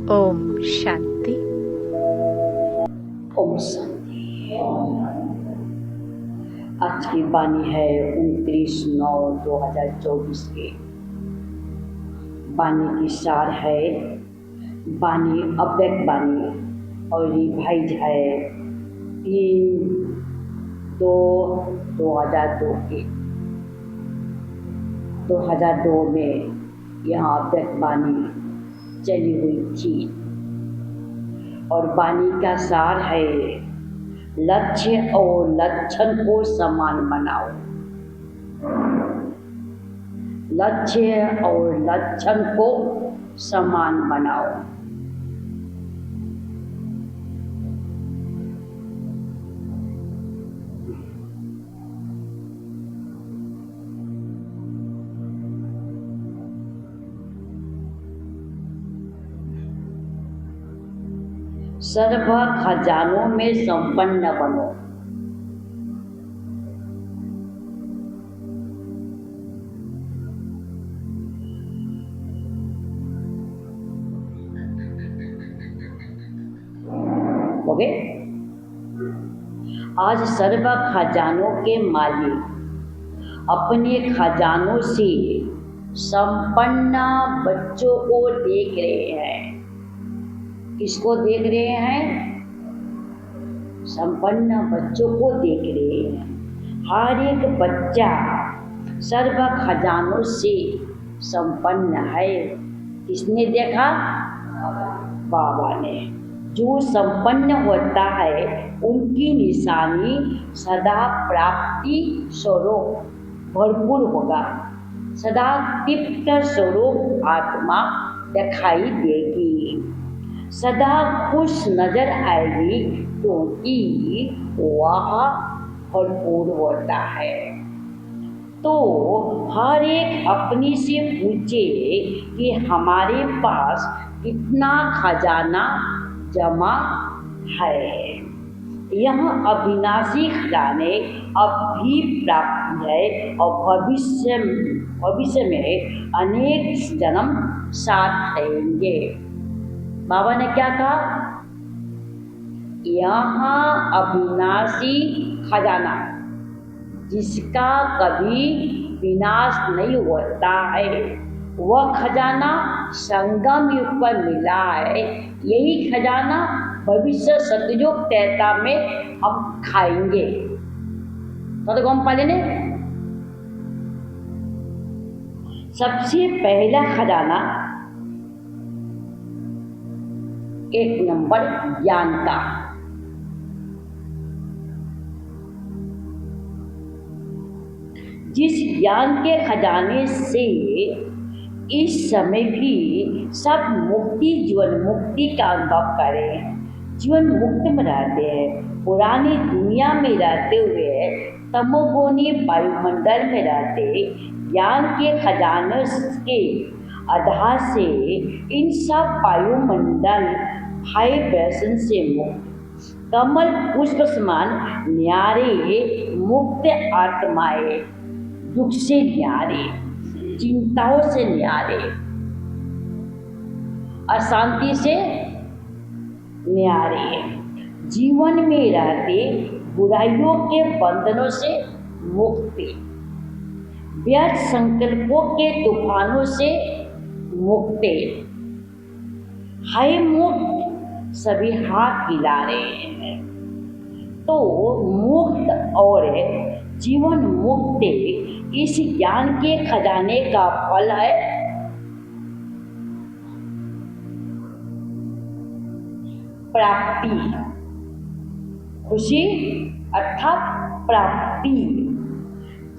ओम शांति। ओम शांति। आज की वाणी है 29/9/2024 की। वाणी की सार है वाणी अव्यक्त वाणी और रिवाइज है 3/2/2002 की। 2002 में यहाँ अव्यक्त वाणी चली हुई थी और वाणी का सार है लक्ष्य और लक्षण को समान बनाओ। लक्ष्य और लक्षण को समान बनाओ। सर्व खजानों में संपन्न बनो। हो गए? आज सर्व खजानों के मालिक अपने खजानों से संपन्न बच्चों को देख रहे हैं। किसको देख रहे हैं? संपन्न बच्चों को देख रहे हैं। हर एक बच्चा सर्व खजानों से संपन्न है। किसने देखा? बाबा ने। जो संपन्न होता है उनकी निशानी सदा प्राप्ति स्वरूप भरपूर होगा। सदा तृप्त स्वरूप आत्मा दिखाई देगी। सदा खुश नजर आएगी क्योंकि वह भरपूर होता है। तो हर एक अपनी से पूछे कि हमारे पास कितना खजाना जमा है। यह अविनाशी खजाने अब भी प्राप्त है और भविष्य में अनेक जन्म साथ रहेंगे। बाबा ने क्या कहा? यहाँ अविनाशी खजाना जिसका कभी विनाश नहीं होता है, वह खजाना संगम युग पर मिला है। यही खजाना भविष्य सतयुग त्रेता में हम खाएंगे। तो हम पहले ने सबसे पहला खजाना 1 नंबर ज्ञान का। जिस ज्ञान के खजाने से इस समय भी सब जीवन मुक्ति का अनुभव करें, जीवन मुक्त में रहते हैं। पुरानी दुनिया में रहते हुए तमोगुणी वायुमंडल में रहते ज्ञान के खजाने के आधार से इन सब वायुमंडल वाइब्रेशन से मुक्त, कमल पुष्प समान न्यारे मुक्त आत्माएं, दुख से न्यारे, चिंताओं से न्यारे, अशांति से न्यारे, जीवन में रहते बुराइयों के बंधनों से मुक्ति, व्यर्थ संकल्पों के तूफानों से मुक्ति। हाय मुक्त सभी हाथ हिला रहे हैं। तो मुक्त और जीवन मुक्ति इस ज्ञान के खजाने का फल है। प्राप्ति, खुशी अर्थात प्राप्ति।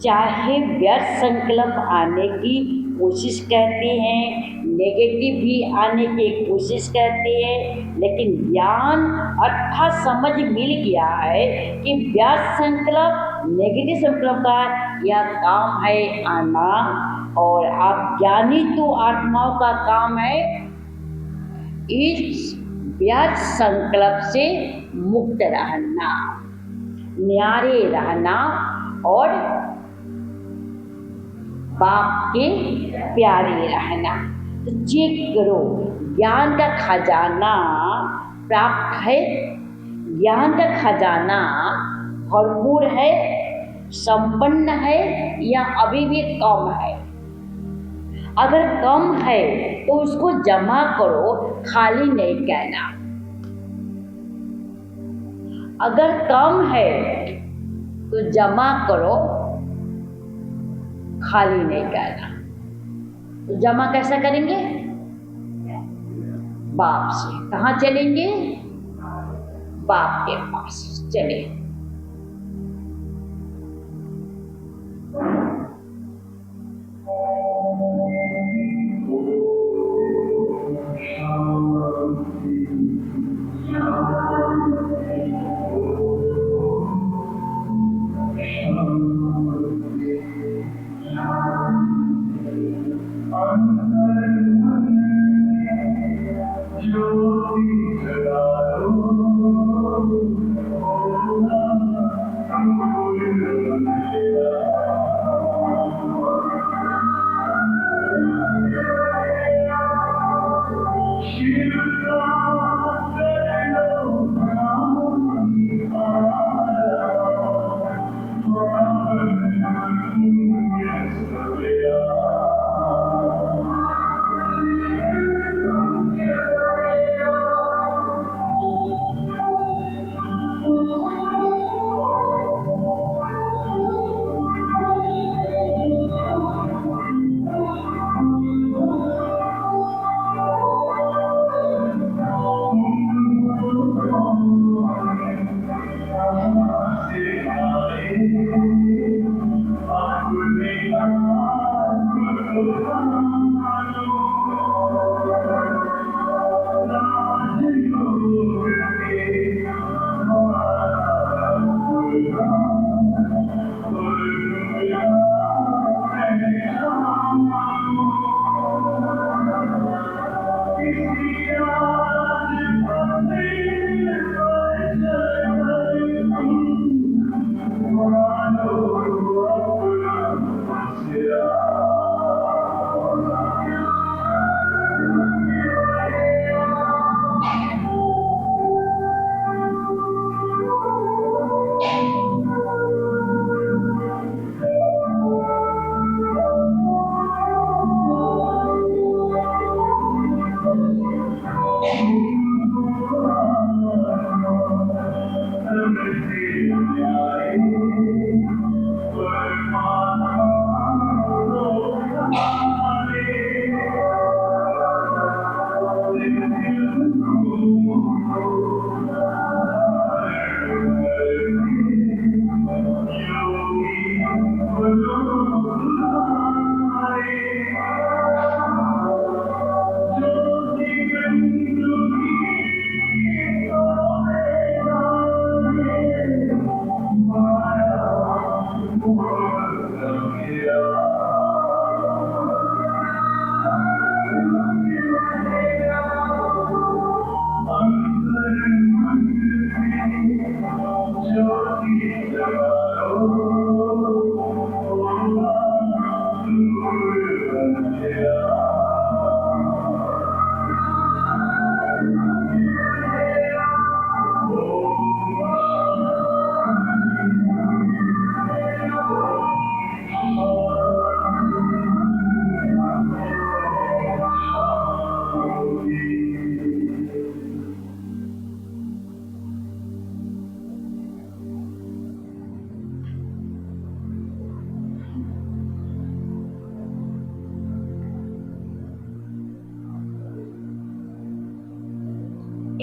चाहे व्यर्थ संकल्प आने की कोशिश करते हैं, नेगेटिव भी आने की कोशिश करते हैं, लेकिन ज्ञान अर्थात समझ मिल गया है कि व्यर्थ संकल्प, नेगेटिव संकल्प का यह काम है आना, और आप ज्ञानी तो आत्माओं का काम है इस व्यर्थ संकल्प से मुक्त रहना, न्यारे रहना और बाप के प्यारे रहना। तो चेक करो ज्ञान का खजाना प्राप्त है, ज्ञान का खजाना भरपूर है, संपन्न है या अभी भी कम है? अगर कम है तो उसको जमा करो, खाली नहीं कहना। अगर कम है तो जमा करो, खाली नहीं कहना। तो जमा कैसा करेंगे? बाप से। कहाँ चलेंगे? बाप के पास चले।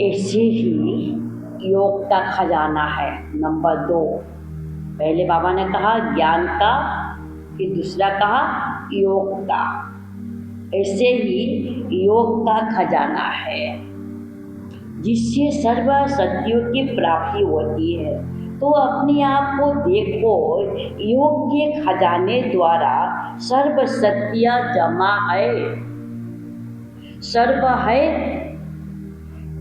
ऐसे ही योग का खजाना है। नंबर 2, पहले बाबा ने कहा ज्ञान का, फिर दूसरा कहा योग का। ऐसे ही योग का खजाना है जिससे सर्व सत्यों की प्राप्ति होती है। तो अपने आप को देखो, योग के खजाने द्वारा सर्व सत्या जमा है, सर्व है।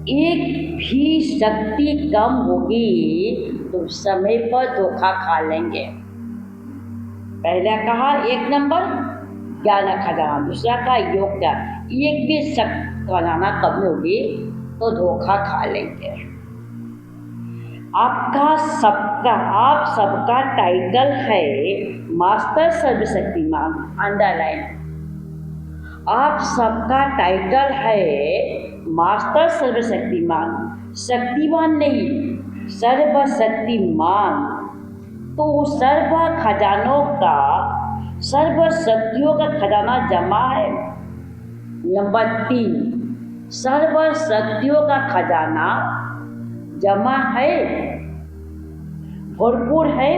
एक भी शक्ति कम होगी तो समय पर धोखा खा लेंगे। पहले कहा 1 नंबर ज्ञान का खजाना, दूसरा का योग का। एक भी खजाना कमी होगी तो धोखा खा लेंगे। आप सबका टाइटल है मास्टर सर्वशक्तिमान, अंडरलाइन। आप सबका टाइटल है मास्टर सर्वशक्तिमान, शक्तिमान नहीं, सर्वशक्तिमान। तो सर्व खजानों का, सर्व शक्तियों का खजाना जमा है। नंबर 3, सर्व शक्तियों का खजाना जमा है, भरपूर है,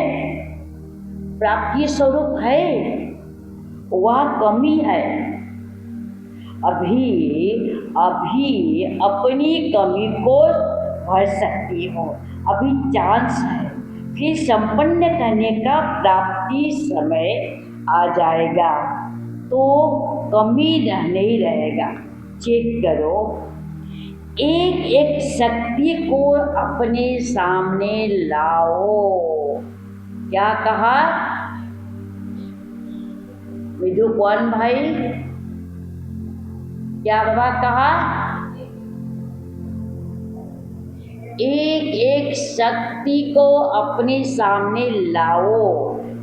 प्राप्ति स्वरूप है, वह कमी है। अभी अपनी कमी को भर सकती हो, अभी चांस है, फिर संपन्न करने का प्राप्ति समय आ जाएगा तो कमी नहीं रहेगा। चेक करो, एक एक शक्ति को अपने सामने लाओ। क्या कहा विदु कौन भाई? क्या बाबा कहा? एक एक शक्ति को अपने सामने लाओ,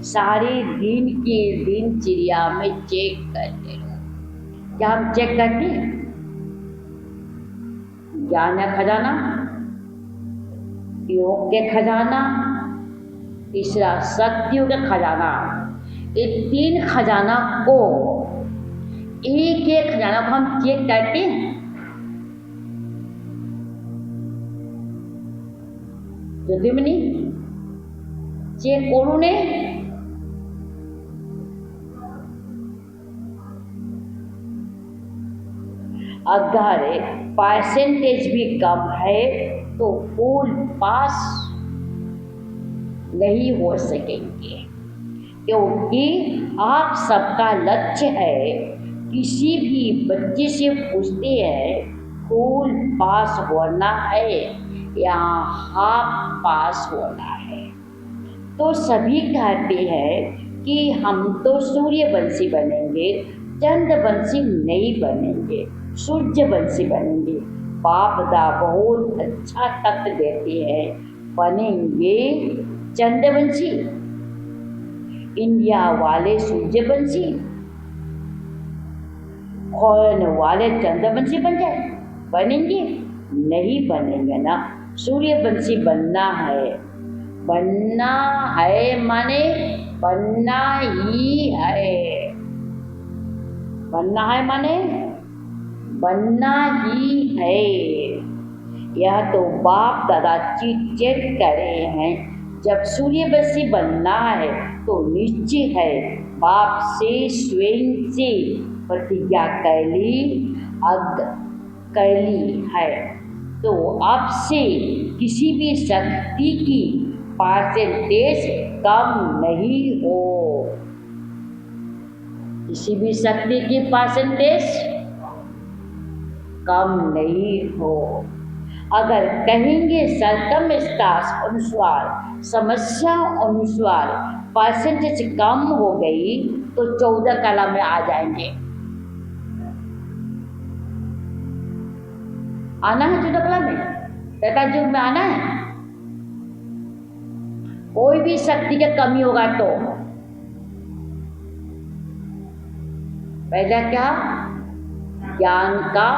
सारे दिन की दिनचर्या में चेक करते रहो। क्या हम चेक करते हैं? ज्ञान का खजाना, योग के खजाना, तीसरा शक्तियों का खजाना। ये 3 खजाना को, एक एक खजाना को हम चेक करते हैं। যদি মনি চেক করুন। अगर परसेंटेज भी कम है तो फुल पास नहीं हो सकेंगे, क्योंकि आप सबका लक्ष्य है, किसी भी बच्चे से पूछते हैं फुल पास होना है या हाफ पास होना है, तो सभी कहते हैं कि हम तो सूर्यवंशी बनेंगे, चंद्रवंशी नहीं बनेंगे, सूर्यवंशी बनेंगे। बाप दा बहुत अच्छा तत्व देते हैं, बनेंगे चंद्रवंशी। इंडिया वाले सूर्यवंशी, फॉरेन वाले चंद्रवंशी बन जाए, बनेंगे? नहीं बनेंगे ना। सूर्यवंशी बनना है, बनना है माने बनना ही है, बनना है माने बनना ही है। यह तो बाप दादा चेक करे हैं। जब सूर्यवंशी बनना है तो निश्चित है, बाप से स्वयं से प्रतिज्ञा कैली है, तो आपसे किसी भी शक्ति की परसेंटेज कम नहीं हो, किसी भी शक्ति की परसेंटेज कम नहीं हो। अगर कहेंगे सर्कमस्टांस अनुसार, समस्या अनुसार परसेंटेज कम हो गई तो 14 कला में आ जाएंगे। आना है 14 कला में, त्रेता युग में आना है। कोई भी शक्ति की कमी होगा तो पहला क्या? ज्ञान का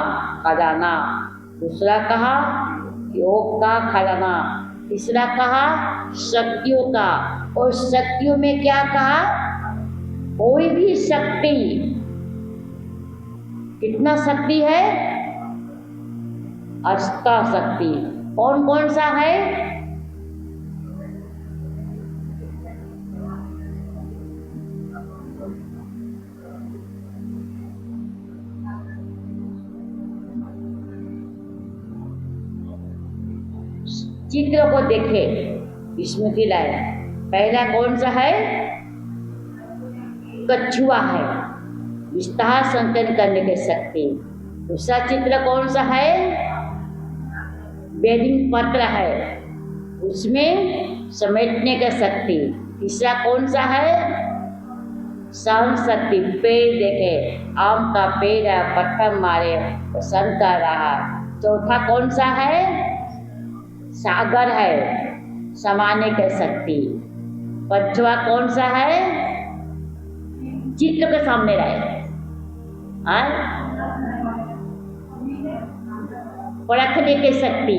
खजाना, दूसरा कहा योग का खजाना, तीसरा कहा शक्तियों का, और शक्तियों में क्या कहा? कोई भी शक्ति। कितना शक्ति है? अष्टा शक्ति। कौन कौन सा है? चित्र को देखे, स्मृति लाए। पहला कौन सा है? कछुआ है, विस्तार संकलन करने की शक्ति। दूसरा चित्र कौन सा है? बेडिंग पत्र है, उसमें समेटने की शक्ति। तीसरा कौन सा है? सहन शक्ति, पेड़ देखे, आम का पेड़ है, पत्थर मारे तो सहन कर रहा। चौथा कौन सा है? सागर है, समाने की शक्ति। पांचवा कौन सा है? चित्र के सामने रहे, परखने की शक्ति।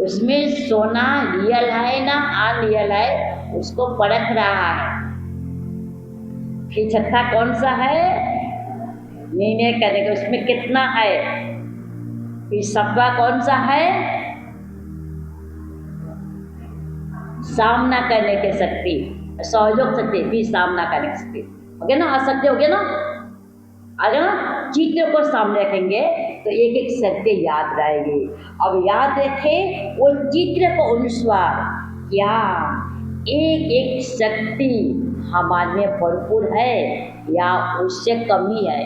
उसमें सोना रियल है ना अनरियल है, उसको परख रहा है। फिर छठा कौन सा है? निर्णय करने का, उसमें कितना है। फिर सातवां कौन सा है? सामना करने की शक्ति, सहयोग शक्ति। फिर सामना करने की शक्ति हो गया ना, असत्य हो गया ना, आ गया ना। चित्र को सामने रखेंगे तो एक एक शक्ति याद रहेगी। अब याद रखें वो चित्र को अनुसार क्या एक एक शक्ति हमारे में भरपूर है या उससे कमी है।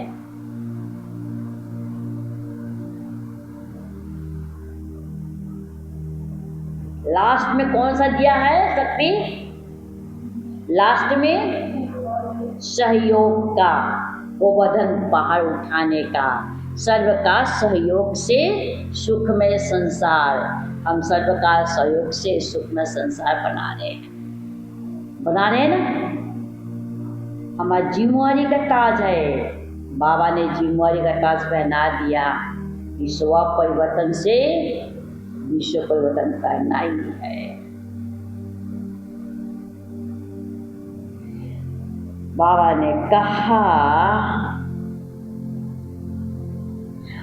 लास्ट में कौन सा दिया है शक्ति? लास्ट में सहयोग का, गोवर्धन पहाड़ उठाने का, सर्व का सहयोग से सुखमय संसार। हम सर्व का सहयोग से सुखमय संसार बना रहे हैं ना। हमारा जिम्मेवारी का ताज है, बाबा ने जिम्मेवारी का ताज पहना दिया। विश्व परिवर्तन से विश्व परिवर्तन करना ही है। बाबा ने कहा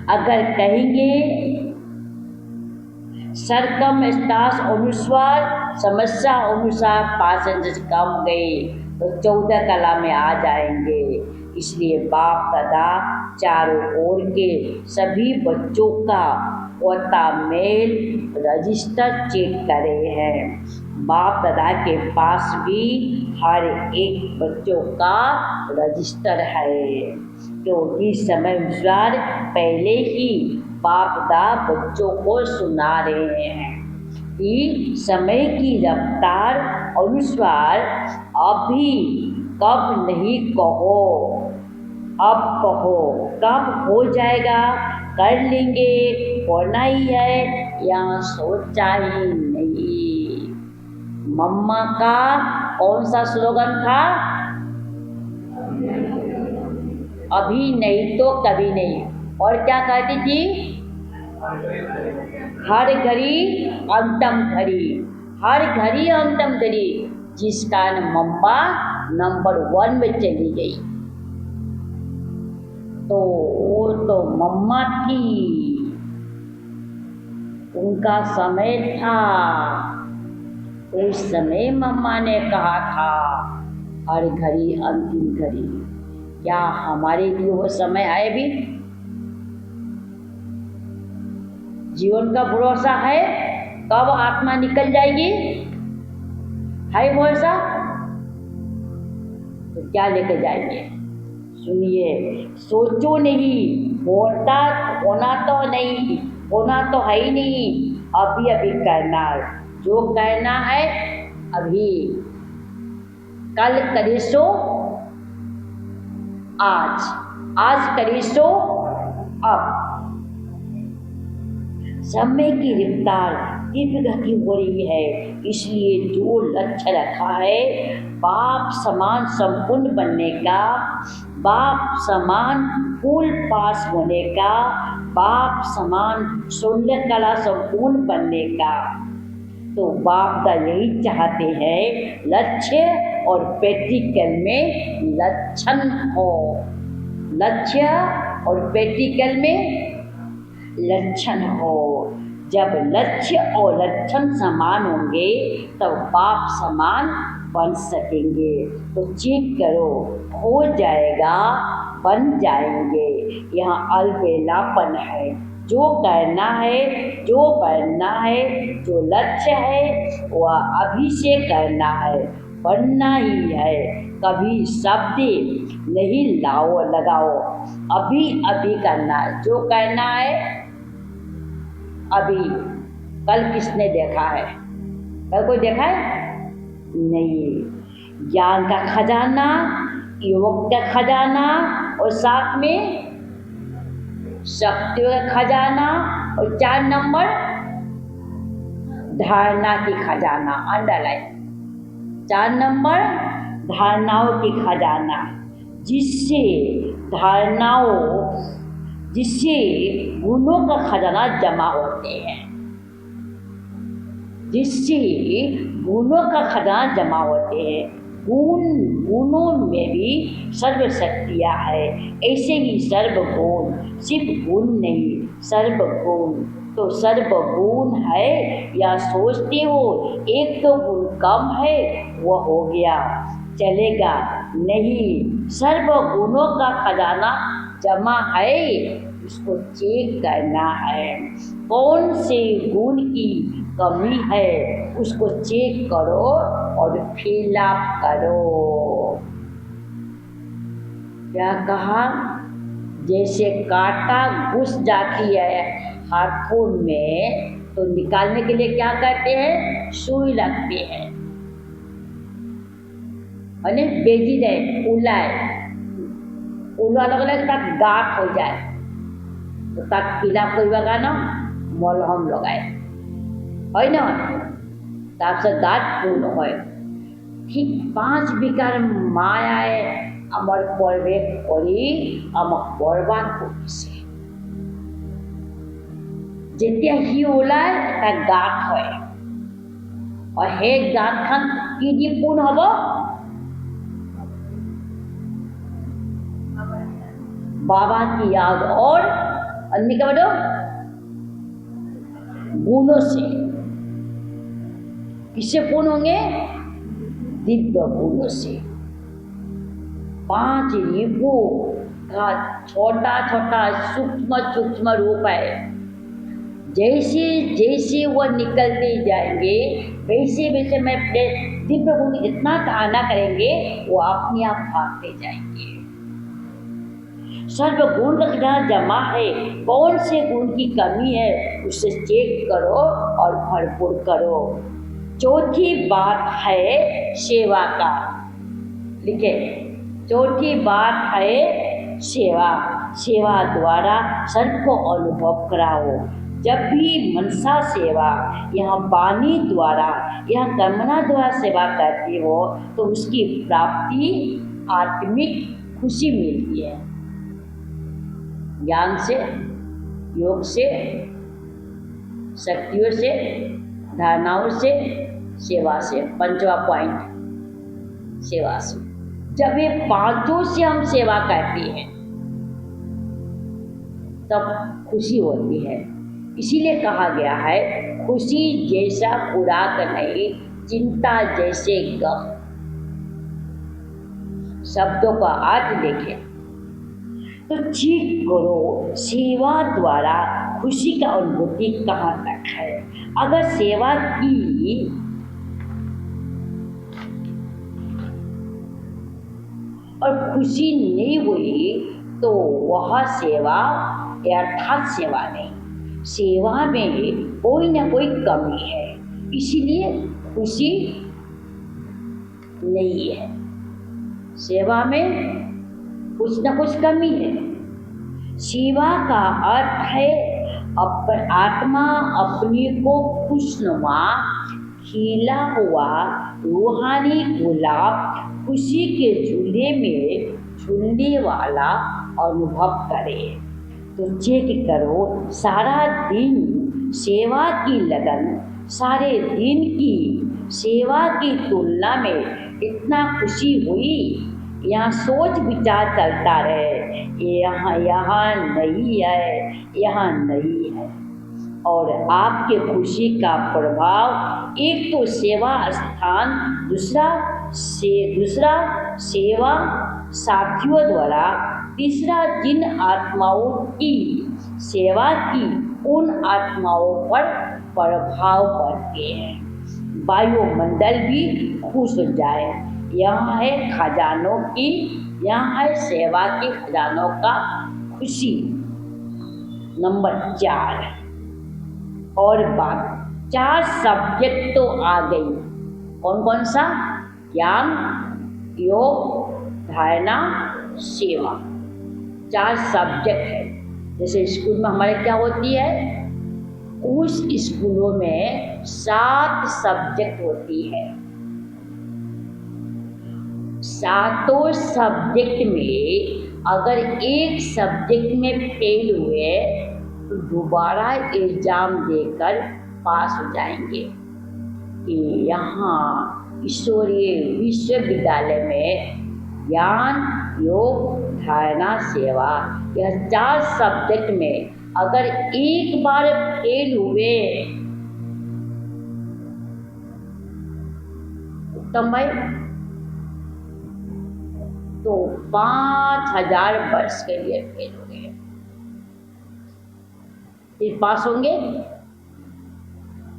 अगर कहेंगे सरकमस्टांस अनुसार, समस्या अनुसार परसेंटेज कम गए तो 14 कला में आ जाएंगे। इसलिए बाप दादा चारों ओर के सभी बच्चों का पोता मेल रजिस्टर चेक करे हैं। बाप दादा के पास भी हर एक बच्चों का रजिस्टर है, क्योंकि समय अनुसार पहले ही बाप दादा बच्चों को सुना रहे हैं कि समय की रफ्तार अनुसार अभी कब नहीं कहो, अब कहो। कब हो जाएगा, कर लेंगे, होना ही है या सोचा ही नहीं। मम्मा का कौन सा स्लोगन था? अभी नहीं तो कभी नहीं। और क्या कहती थी? हर घड़ी अंतम घड़ी, हर घड़ी अंतम घड़ी। जिस कारण मम्मा नंबर 1 में चली गई। तो वो तो मम्मा थी, उनका समय था। उस समय मम्मा ने कहा था हर घड़ी अंतिम घड़ी। क्या हमारे लिए वो समय है भी? जीवन का भरोसा है कब आत्मा निकल जाएगी? है भरोसा? तो क्या लेकर जाएंगे? सुनिए, सोचो नहीं, होना तो नहीं, होना तो है ही नहीं। अभी अभी करना है, जो करना है अभी। कल करे सो आज, आज करे सो अब। समय की रफ्तार तीव्र गति हो रही है, इसलिए जो लक्ष्य रखा है बाप समान संपूर्ण बनने का, बाप समान फूल पास होने का, बाप समान 16 कला संपूर्ण बनने का, तो बाप का यही चाहते हैं लक्ष्य और प्रैक्टिकल में लक्षण हो। लक्ष्य और प्रैक्टिकल में लक्षण हो। जब लक्ष्य और लक्षण समान होंगे तब बाप समान बन सकेंगे। तो चेक करो, हो जाएगा, बन जाएंगे। यहाँ अलबेलापन है। जो करना है, जो बनना है, जो लक्ष्य है वह अभी से करना है, बनना ही है। कभी शब्द नहीं लगाओ, अभी अभी करना है। जो करना है अभी। कल किसने देखा है? कल कोई देखा है? नहीं। ज्ञान का खजाना, योग का खजाना और साथ में शक्तियों का खजाना। और 4 नंबर धारणा की खजाना, अंडरलाइन। 4 नंबर धारणाओं की खजाना, जिससे गुणों का खजाना जमा होते हैं, जिससे गुणों का खजाना जमा होते हैं। गुणों में भी सर्वशक्तियाँ है, ऐसे ही सर्वगुण, सिर्फ गुण नहीं सर्वगुण। तो सर्वगुण है या सोचते हो एक तो गुण कम है वो हो गया, चलेगा नहीं। सर्वगुणों का खजाना जमा है, उसको चेक करना है। कौन से गुण की कमी है उसको चेक करो और फिल अप करो। क्या कहा? जैसे कांटा घुस जाती है हाथों में तो निकालने के लिए क्या करते हैं? सुई लगती है, અને બેજી જાય, ઉલાય लगले तक गांठ हो जाए तो तक पीला करवा ना मलहम लगाए है ना, तब से गांठ पूर्ण हो। ठीक 5 विकार मायाए आमार प्रवेश करी आमाक बरबाद करिছে। যেতিয়া সি ওলায় এটা গাঁত হয় और সেই গাঁতখন কি দি পূৰ্ণ হ'ব? बाबा की याद और अन्य क्या बोलो? गुणों से। किससे पूर्ण होंगे? दिव्य गुणों से। 5 युगों का छोटा छोटा सूक्ष्म रूप है। जैसे जैसे वह निकलते जाएंगे वैसे वैसे मैं अपने दिव्य गुण इतना धारणा करेंगे वो अपने आप भागते जाएंगे। सर्व गुण का खजाना जमा है, कौन से गुण की कमी है उसे चेक करो और भरपूर करो। चौथी बात है सेवा का, लिखे। चौथी बात है सेवा। सेवा द्वारा सबको अनुभव कराओ। जब भी मनसा सेवा यहाँ वाणी द्वारा यहाँ कर्मणा द्वारा सेवा करती हो तो उसकी प्राप्ति आत्मिक खुशी मिलती है। ज्ञान से, योग से, शक्तियों से, धारणाओं से, सेवा से। 5वां पॉइंट सेवा से। जब ये 5 से हम सेवा करते हैं तब खुशी होती है। इसीलिए कहा गया है खुशी जैसा खुराक नहीं, चिंता जैसे गम। शब्दों का अर्थ देखें तो चेक करो सेवा द्वारा खुशी का अनुभूति कहाँ तक है। अगर सेवा की और खुशी नहीं हुई तो वह सेवा अर्थात सेवा नहीं। सेवा में कोई ना कोई कमी है, इसीलिए खुशी नहीं है। सेवा में कुछ ना कुछ कमी है। सेवा का अर्थ है आत्मा अपने को खुशनुमा खिला हुआ रूहानी गुलाब खुशी के झूले में झूलने वाला अनुभव करे। तो चेक करो सारा दिन सेवा की लगन, सारे दिन की सेवा की तुलना में इतना खुशी हुई। यहाँ सोच विचार चलता रहे यहाँ नहीं है, यहाँ नहीं है। और आपके खुशी का प्रभाव एक तो सेवा स्थान, दूसरा सेवा साथियों द्वारा, तीसरा जिन आत्माओं की सेवा की उन आत्माओं पर प्रभाव पड़ते हैं। वायुमंडल भी खुश हो जाए। यहाँ है खजानों की, यहाँ है सेवा के खजानों का खुशी। नंबर 4 और बात 4 सब्जेक्ट तो आ गई। कौन कौन सा? ज्ञान, योग, धारणा, सेवा, 4 सब्जेक्ट है। जैसे स्कूल में हमारे क्या होती है, उस स्कूलों में 7 सब्जेक्ट होती है। 7 सब्जेक्ट में अगर एक सब्जेक्ट में फेल हुए तो दोबारा एग्जाम देकर पास हो जाएंगे। कि यहाँ ईश्वरीय विश्वविद्यालय में ज्ञान, योग, धारणा, सेवा, यह 4 सब्जेक्ट में अगर एक बार फेल हुए, उत्तम भाई, तो 5000 वर्ष के लिए फेल हो गए। फिर पास होंगे।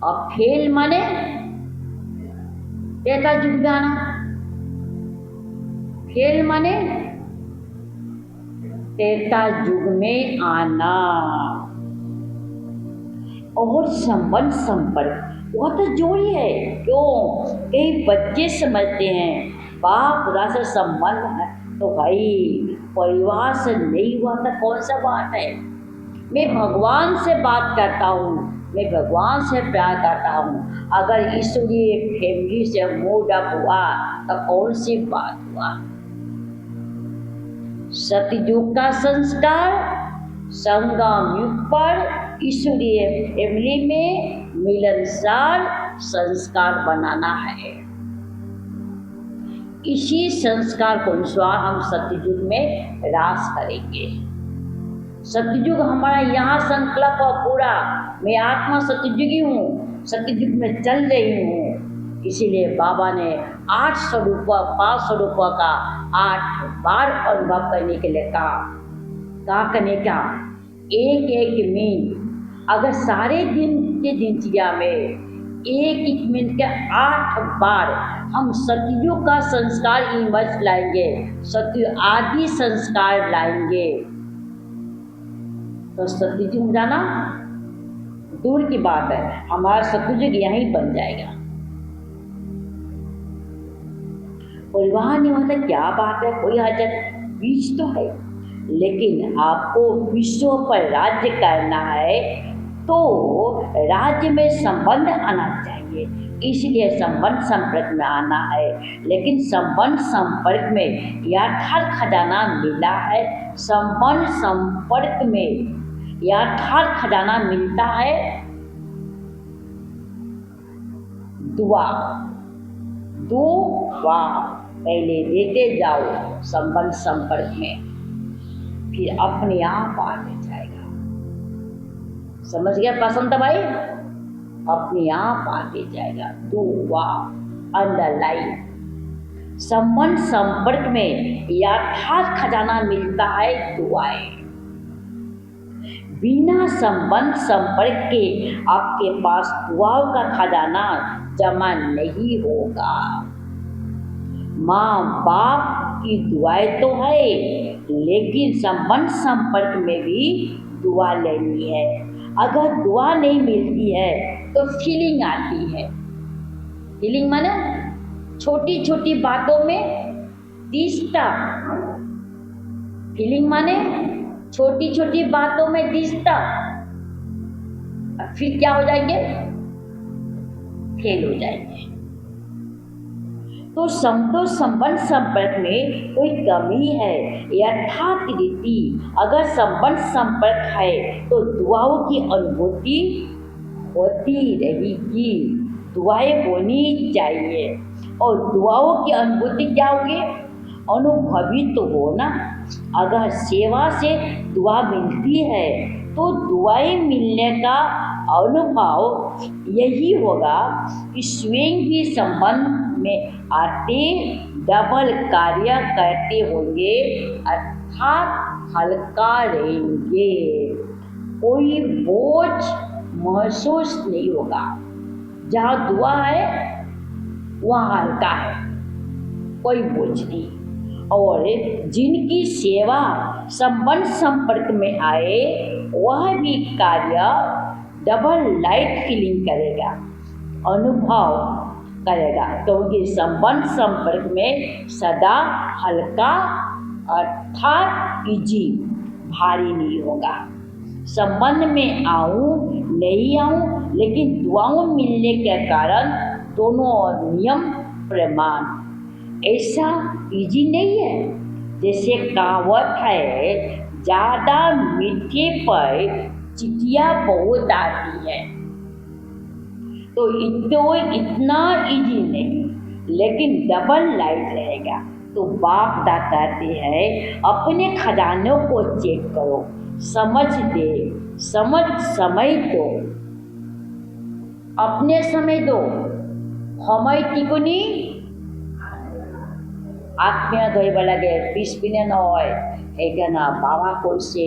अब फेल माने त्रेता युग में आना। फेल माने त्रेता युग में आना। और संबंध संपर्क बहुत जोड़ी है। क्यों? कई बच्चे समझते हैं बाप बुरा से संबंध है तो भाई परिवार से नहीं हुआ तो कौन सा बात है। मैं भगवान से बात करता हूँ, मैं भगवान से प्यार करता हूँ। अगर ईश्वरीय फैमिली से मूड अप हुआ तो कौन सी बात हुआ। सतयुग का संस्कार संगम युग पर ईश्वरीय फैमिली में मिलनसार संस्कार बनाना है। इसी संस्कार को अनुसार हम सतयुग में रास करेंगे। सतयुग हमारा यहाँ संकल्प पूरा, मैं आत्मा सतयुगी हूँ, सतयुग में चल रही हूँ। इसीलिए बाबा ने 8 स्वरूप 5 स्वरूपों का 8 बार अनुभव करने के लिए कहा करने का। एक मिनट अगर सारे दिन के दिनचर्या में एक मिनट के 8 बार हम सतयुग का संस्कार इमर्ज लाएंगे, सतयुग आदि संस्कार लाएंगे, तो सतयुग जाना दूर की बात है, हमारा सतयुग यहीं बन जाएगा। परिवार नहीं होता क्या बात है, कोई हजत बीच तो है, लेकिन आपको विश्व पर राज्य करना है तो राज्य में संबंध आना चाहिए। इसलिए संबंध संपर्क में आना है। लेकिन संबंध संपर्क में यथार्थ खजाना मिला है। संबंध संपर्क में यथार्थ खजाना मिलता है दुआ। दुआ पहले देते जाओ संबंध संपर्क में, फिर अपने आप आगे जाएगा। समझ गया पसंद भाई? अपने आप आगे जाएगा। दुआ अंडरलाइन। संबंध संपर्क में यथार्थ खजाना मिलता है दुआएं। बिना संबंध संपर्क के आपके पास दुआओं का खजाना जमा नहीं होगा। माँ बाप की दुआएं तो है, लेकिन संबंध संपर्क में भी दुआ लेनी है। अगर दुआ नहीं मिलती है तो फीलिंग आती है। फीलिंग माने छोटी छोटी बातों में दिशता। फीलिंग माने छोटी छोटी बातों में दिशता। फिर क्या हो जाएंगे? फेल हो जाएंगे। तो संबंध संपर्क में कोई कमी है यथार्थ रीति। अगर संबंध संपर्क है तो दुआओं की अनुभूति होती रहेगी। दुआएं होनी चाहिए। और दुआओं की अनुभूति क्या होगी? अनुभवी तो हो ना। अगर सेवा से दुआ मिलती है तो दुआएं मिलने का अनुभव यही होगा कि स्वयं भी संबंध में आते डबल कार्य करते होंगे, अर्थात हल्का रहेंगे। कोई बोझ महसूस नहीं होगा। जहाँ दुआ है वहाँ हल्का है, कोई बोझ नहीं। और जिनकी सेवा संबंध संपर्क में आए वह भी कार्य डबल लाइट फीलिंग करेगा। अनुभव करेगा, क्योंकि संबंध संपर्क में सदा हल्का अर्थात इजी, भारी नहीं होगा। संबंध में आऊँ नहीं आऊँ, लेकिन दुआओं मिलने के कारण दोनों नियम प्रमाण। ऐसा इजी नहीं है। जैसे कहावत है, ज़्यादा मीठे पर चिटिया बहुत आती है। तो इतना इजी नहीं, लेकिन डबल लाइट रहेगा। तो बाप दा कहते हैं, अपने खजानों को चेक करो, समझ समय दो, अपने समय दो, समय टिकुनी आत्मीय धोइब लागे, पिस पिने नय। সেইকাৰণে বাবা কৈছে,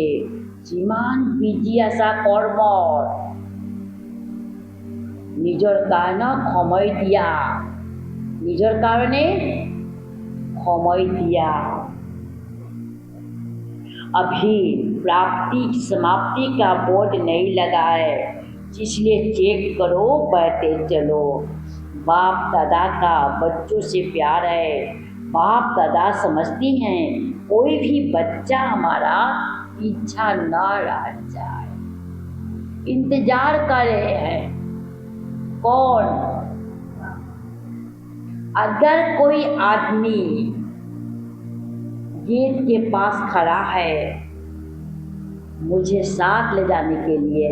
যিমান বিজি আছা কৰ্মৰ, নিজৰ কাৰণে সময় দিয়া, নিজৰ কাৰণে সময় দিয়া। अभी प्राप्ति समाप्ति का बोर्ड नहीं लगा है, इसलिए चेक करो, बढ़ते चलो। बाप दादा का बच्चों से प्यार है। बाप दादा समझती हैं, कोई भी बच्चा हमारा पीछा ना रह जाए। इंतजार कर रहे हैं। कौन? अगर कोई आदमी गेट के पास खड़ा है, मुझे साथ ले जाने के लिए,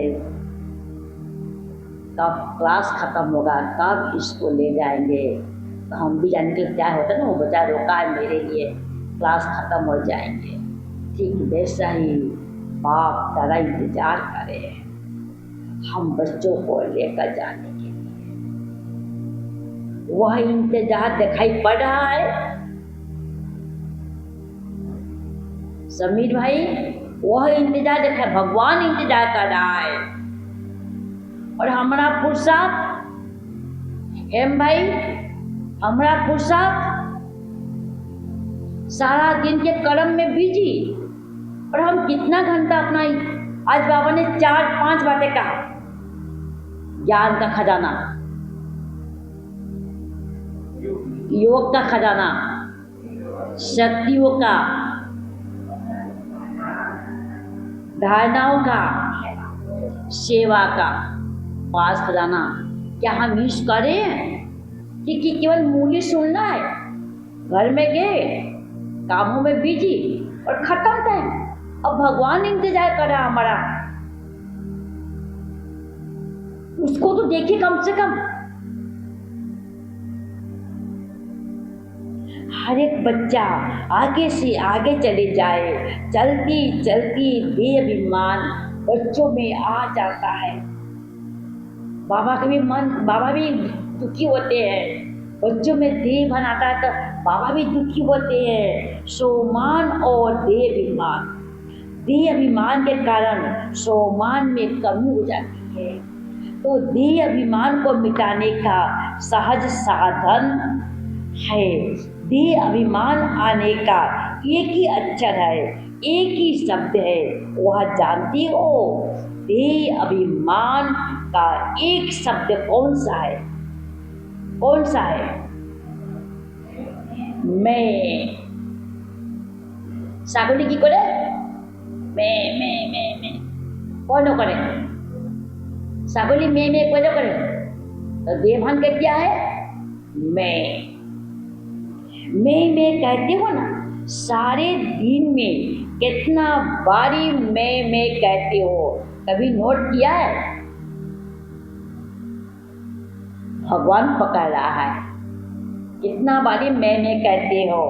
कब क्लास खत्म होगा, कब इसको ले जाएंगे, तो हम भी जाने के लिए तैयार होते ना, वो बच्चा रोका है मेरे लिए, क्लास खत्म हो जाएंगे। ठीक वैसा ही बाप दादा इंतजार कर रहे हैं हम बच्चों को लेकर जाने के लिए। वह इंतजार दिखाई पड़ रहा है समीर भाई, वह इंतजार देखा, भगवान इंतजार कर रहा है। और हमारा फुर्सत हेम भाई, हमारा फुर्सत सारा दिन के कर्म में बिजी। और हम कितना घंटा अपना, आज बाबा ने 4-5 बातें कहा, ज्ञान का खजाना, योग का खजाना, शक्तियों का, धारणाओं का, सेवा का 5 खजाना। क्या हम यूज करें कि केवल मूल्य सुनना है? घर में गए, कामों में बिजी और खत्म टाइम। अब भगवान इंतजार कर रहा हमारा, उसको तो देखिए कम से कम। हर एक बच्चा आगे से आगे चले जाए, चलती चलती बेअभिमान बच्चों में आ जाता है। बाबा भी दुखी होते हैं, बच्चों में देह बनाता है तो बाबा भी दुखी होते हैं। सोमान और देह अभिमान के कारण सोमान में कमी हो जाती है। तो देह अभिमान को मिटाने का सहज साधन है। देह अभिमान आने का एक ही अक्षर है, एक ही शब्द है, वह जानती हो? देह अभिमान का एक शब्द कौन सा है? कौन सा है? मैं। सागुली की करे? मैं कौन करे? सागुली मैं कौन करे? तो देहभान का क्या है? मैं कहते हो ना, सारे दिन में कितना बारी मैं कहते हो, कभी नोट किया है? भगवान पकड़ रहा है, कितना बारी मैं कहते हो,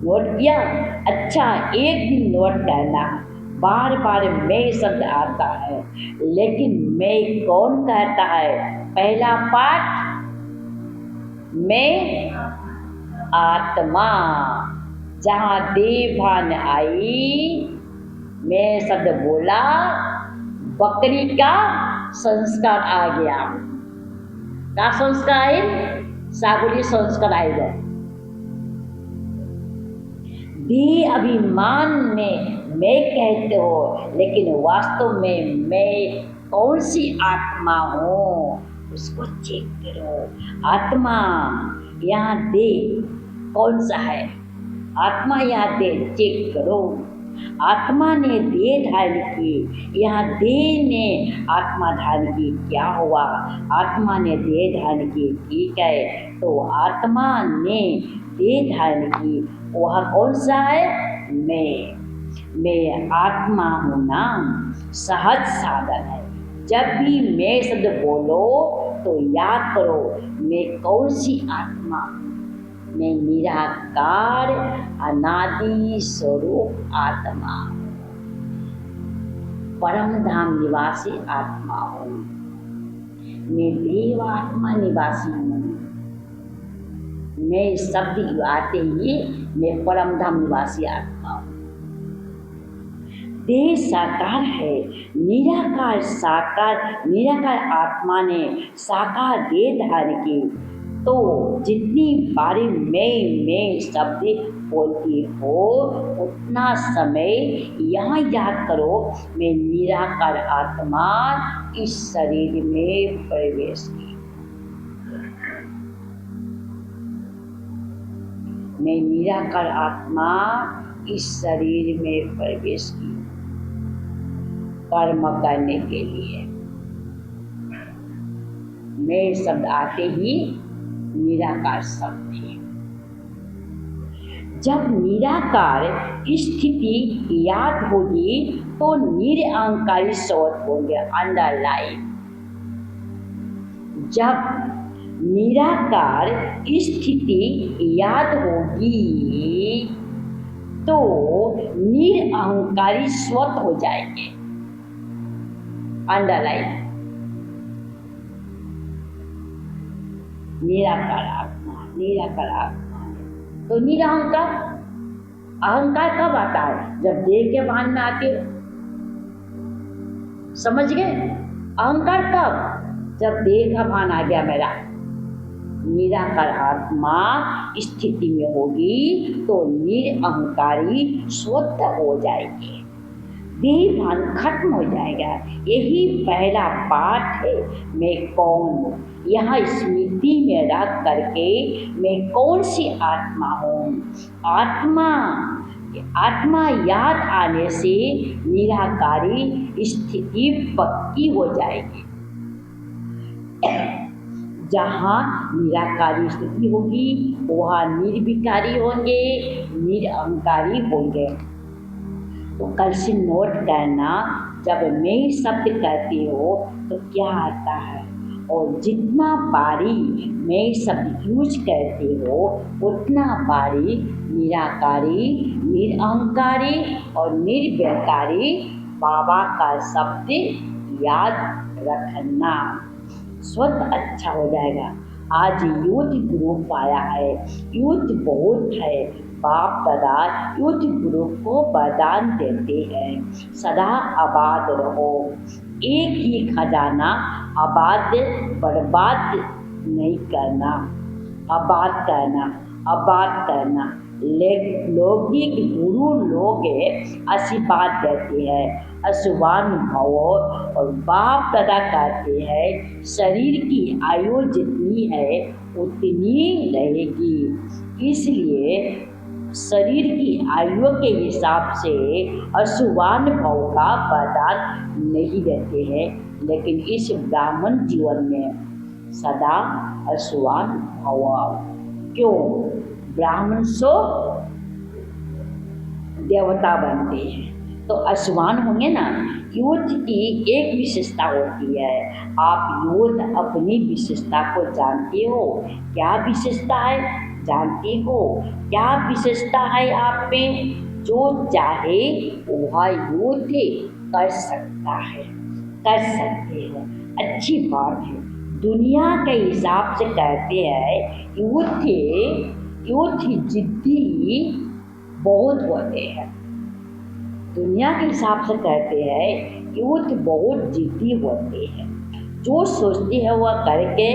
नोट किया? अच्छा, एक दिन नोट करना, बार बार मैं शब्द आता है, लेकिन मैं कौन कहता है? पहला पाठ, मैं आत्मा। जहाँ देह भान आई, मैं शब्द बोला, बकरी का संस्कार आ गया। क्या संस्कार आए? सागुली संस्कार आएगा। देह अभिमान में मैं कहते हो, लेकिन वास्तव में मैं कौन सी आत्मा हूँ? उसको चेक करो। आत्मा यहाँ दे कौन सा है? आत्मा यहाँ दे चेक करो। आत्मा ने देह धारण की, यहाँ देह ने आत्मा धारण की, क्या हुआ? आत्मा ने देह धारण की, ठीक है। तो आत्मा ने देह धारण की, वह कौन सा है? मैं आत्मा हूँ ना, सहज साधन है। जब भी मैं शब्द बोलो तो याद करो, मैं कौन सी आत्मा? मैं निराकार अनादि स्वरूप आत्मा, परम धाम निवासी आत्मा हूँ। मैं देव आत्मा निवासी हूँ। मैं शब्द आते ही मैं परम धाम निवासी आत्मा हूँ। देह साकार है, निराकार साकार, निराकार आत्मा ने साकार देह धारण की। तो जितनी बारी मैं शब्द बोलती हो, उतना समय यहाँ याद करो, मैं निराकार आत्मा इस शरीर में प्रवेश की। मैं निराकार आत्मा इस शरीर में प्रवेश की कर्म करने के लिए। मैं शब्द आते ही निराकार शब्द है। जब निराकार स्थिति याद होगी तो निरअहंकारी शब्द होंगे, अंडरलाइन। जब निराकार स्थिति याद होगी तो निरअहंकारी स्वत हो जाएंगे, अंडरलाइन। निराकार आत्मा, निराकार आत्मा। तो निरअहंकार, अहंकार कब आता है? जब देह के भान में आते हो। समझ गए? अहंकार कब? जब देह का भान आ गया मेरा। निराकार आत्मा स्थिति में होगी तो निरअहंकारी स्वतः हो जाएगी, देह भान खत्म हो जाएगा। यही पहला पाठ है, मैं कौन हूँ। यहाँ स्मृति में रख करके मैं कौन सी आत्मा हूँ। आत्मा याद आने से निराकारी स्थिति पक्की हो जाएगी। जहाँ निराकारी स्थिति होगी वहाँ निर्विकारी होंगे, निरअहंकारी होंगे। तो कल से नोट करना, जब मैं शब्द कहती हो तो क्या आता है, और जितना बारी मैं शब्द यूज करती हो उतना बारी निराकारी, निरअहंकारी और निर्व्यकारी बाबा का शब्द याद रखना। स्वतः अच्छा हो जाएगा। आज यूथ ग्रुप आया है, यूथ बहुत है। बाप दादा यूथ ग्रुप को वरदान देते हैं, सदा आबाद रहो। एक ही खजाना, आबाद बर्बाद नहीं करना, आबाद करना, आबाद करना। लौकिक गुरु लोग आशीर्वाद देते हैं, अशुभान भवो, और बाप दादा कहते हैं शरीर की आयु जितनी है उतनी रहेगी। इसलिए शरीर की आयु के हिसाब से अशुभान भव का वरदान नहीं देते हैं, लेकिन इस ब्राह्मण जीवन में सदा अशुभान भव। क्यों? ब्राह्मण सो देवता बनते हैं, तो अशुभान होंगे ना। यूथ की एक विशेषता होती है, आप यूथ अपनी विशेषता को जानते हो। क्या विशेषता है जानते हो? क्या विशेषता है आप में? जो चाहे वह यूथ कर सकता है, कर सकते हैं, अच्छी बात है। दुनिया के हिसाब से कहते हैं यूथ जिद्दी बहुत होते हैं। दुनिया के हिसाब से कहते हैं यूथ बहुत जिद्दी होते हैं, जो सोचते हैं वह करके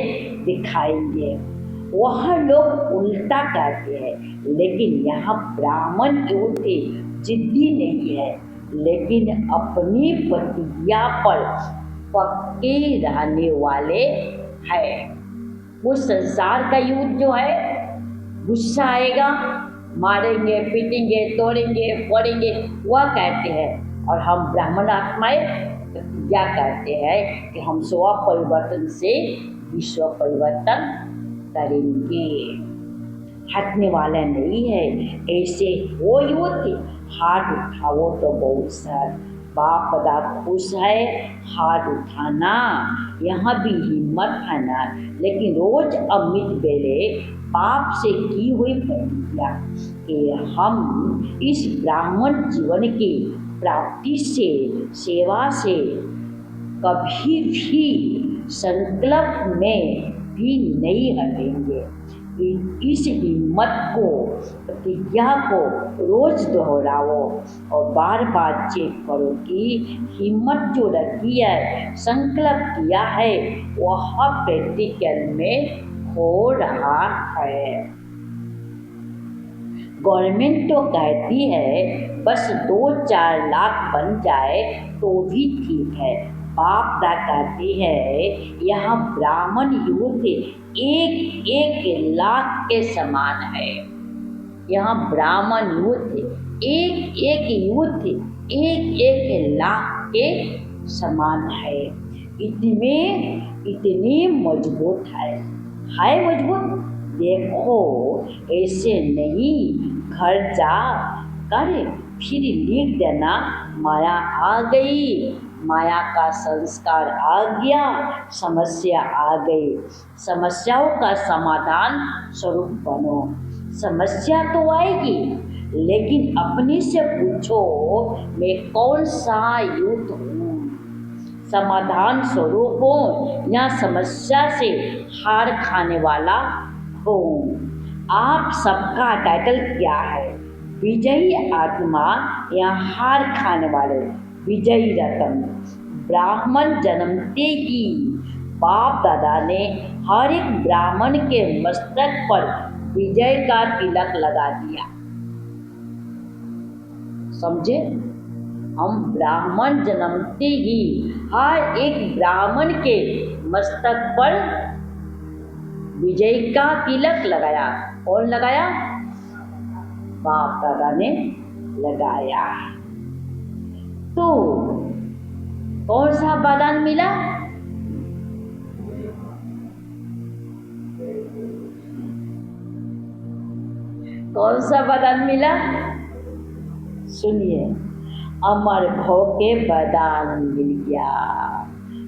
दिखाएंगे। वह लोग उल्टा कहते हैं, लेकिन यहाँ ब्राह्मण यूथ जिद्दी नहीं है, लेकिन अपनी प्रतिज्ञा पर पक्के रहने वाले है। वो संसार का युद्ध जो है, गुस्सा आएगा, मारेंगे, पीटेंगे, तोड़ेंगे, फोड़ेंगे, वह कहते हैं। और हम ब्राह्मण आत्माएं प्रतिज्ञा करते हैं कि हम स्व परिवर्तन से विश्व परिवर्तन करेंगे। हटने वाला नहीं है। ऐसे हो युद्ध, हाथ उठाओ तो बहुत सर। बाप दादा खुश है, हाथ उठाना, यहाँ भी हिम्मत आना। लेकिन रोज अमृत बेले बाप से की हुई प्रतिज्ञा कि हम इस ब्राह्मण जीवन की प्राप्ति से, सेवा से कभी भी संकल्प में भी नहीं हटेंगे। इस हिम्मत को, प्रतिज्ञा को रोज दोहराओ और बार बार चेक करो कि हिम्मत जो रखी है, संकल्प किया है, वह प्रैक्टिकल में हो रहा है। गवर्नमेंट तो कहती है बस 2-4 लाख बन जाए तो भी ठीक है। बाप दा कहती है यहाँ ब्राह्मण युद्ध 1-1 लाख के समान है। यहाँ ब्राह्मण युद्ध 1-1 युद्ध 1-1 लाख के समान है। इतने मजबूत है मजबूत। देखो ऐसे नहीं, घर जा कर फिर लिख देना माया आ गई, माया का संस्कार आ गया, समस्या आ गई। समस्याओं का समाधान स्वरूप बनो। समस्या तो आएगी, लेकिन अपने से पूछो मैं कौन सा युद्ध हूँ, समाधान स्वरूप हूँ या समस्या से हार खाने वाला हूँ। आप सबका टाइटल क्या है? विजयी आत्मा या हार खाने वाले? विजयी रतन। ब्राह्मण जन्मते ही बाप दादा ने हर एक ब्राह्मण के मस्तक पर विजय का तिलक लगा दिया। समझे? हम ब्राह्मण जन्मते ही हर एक ब्राह्मण के मस्तक पर विजय का तिलक लगाया। कौन लगाया? बाप दादा ने लगाया। तो कौन सा वरदान मिला? कौन सा वरदान मिला? सुनिए, अमर भव के वरदान मिल गया।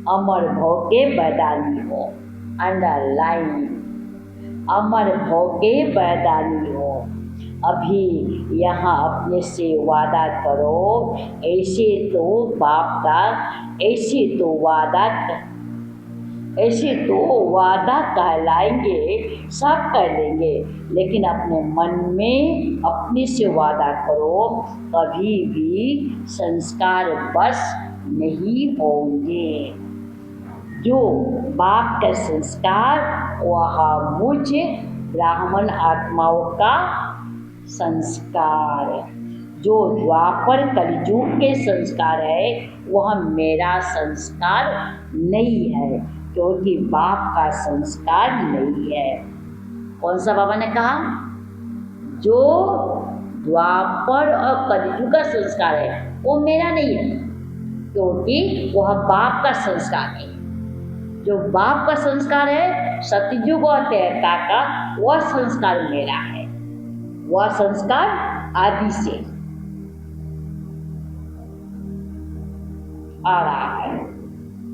अमर भव के वरदानी हो, अंडरलाइन, अमर भव के वरदानी हो। अभी यहाँ अपने से वादा करो, ऐसे तो बाप का, ऐसे तो वादा कहलाएंगे, सब कर लेंगे। लेकिन अपने मन में अपने से वादा करो, कभी भी संस्कार बस नहीं होंगे। जो बाप का संस्कार, वह मुझे ब्राह्मण आत्माओं का संस्कार, जो द्वापर कलियुग के संस्कार है, वह मेरा संस्कार नहीं है, क्योंकि बाप का संस्कार नहीं है। कौन सा बाबा ने कहा? जो द्वापर और कलियुग का संस्कार है वो मेरा नहीं है, क्योंकि वह बाप का संस्कार है। जो बाप का संस्कार है, सतयुग और त्रेता का, वह संस्कार मेरा है। वह संस्कार आदि से आ रहा है,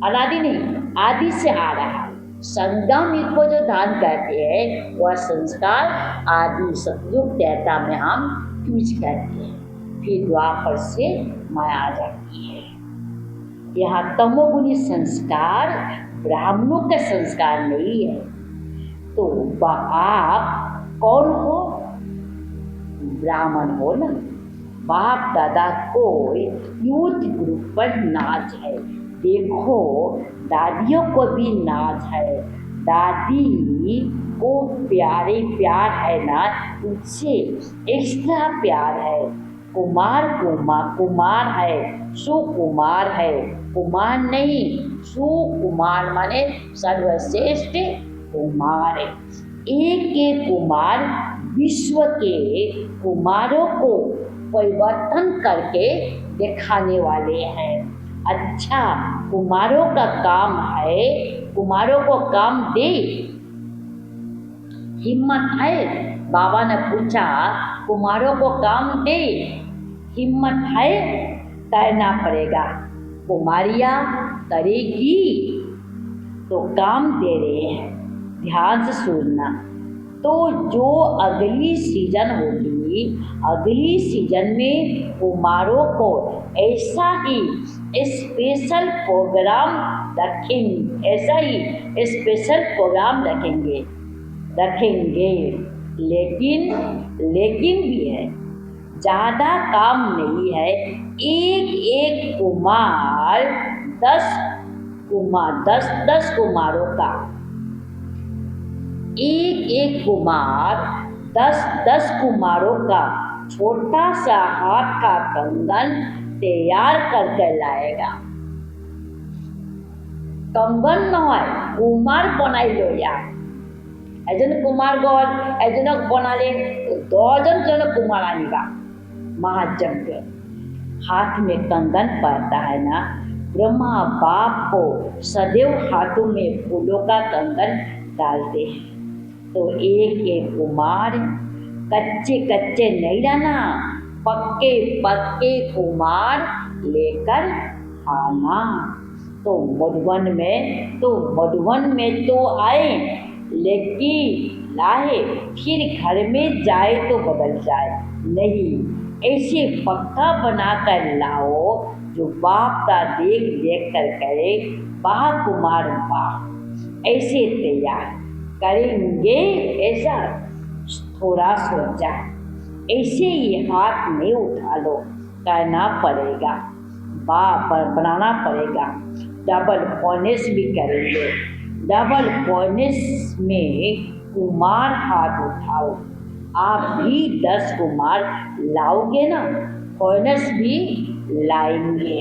अनादि नहीं, आदि से आ रहा है। संगम युग को जो धारण करते हैं, वह संस्कार आदि सतयुग त्रेता में हम यूज करते हैं। फिर द्वापर से माया आ जाती है। यहाँ तमोगुणी संस्कार ब्राह्मणों का संस्कार नहीं है। तो आप कौन हो? ब्राह्मण हो ना। बाप दादा को यूथ ग्रुप पर नाच है। देखो दादियों को भी नाच है। दादी को प्यार है ना, उससे एक्स्ट्रा प्यार है। कुमार कुमार है, सुकुमार है, कुमार नहीं, सुकुमार माने सर्वश्रेष्ठ कुमार। एक एक कुमार विश्व के कुमारों को परिवर्तन करके दिखाने वाले हैं। अच्छा, कुमारों का काम है, कुमारों को काम दे, हिम्मत है। बाबा ने पूछा, कुमारों को काम दे, हिम्मत है? करना पड़ेगा। कुमारियाँ करेगी तो काम दे रहे हैं, ध्यान से सुनना। तो जो अगली सीजन होगी, अगली सीजन में कुमारों को ऐसा ही स्पेशल प्रोग्राम रखेंगे, ऐसा ही स्पेशल प्रोग्राम रखेंगे। लेकिन भी है, ज़्यादा काम नहीं है। एक एक कुमार 10 कुमारों का, एक एक कुमार 10 कुमारों का छोटा सा हाथ का कंगन तैयार करके लाएगा। कंगन नय, कुमार बनाई लो यार। एजन कुमार गल एजनक बनाले 10 जन कुमार आनेगा। महायज्ञ हाथ में कंगन पड़ता है ना, ब्रह्मा बाप को सदैव हाथों में फूलों का कंगन डालते हैं। तो एक एक कुमार कच्चे नहीं रहना, पक्के कुमार लेकर आना। तो मधुवन में तो आए, लेकिन लाए फिर घर में जाए तो बदल जाए नहीं, ऐसे पक्का बनाकर लाओ जो बाप का देख कर करे, वाह कुमार वाह, ऐसे तैयार करेंगे। ऐसा थोड़ा सोचा, ऐसे ही हाथ में उठा लो, करना पड़ेगा, बनाना पड़ेगा। डबल बोनस भी करेंगे। डबल बोनस में कुमार हाथ उठाओ। आप भी 10 कुमार लाओगे ना, बोनस भी लाएंगे,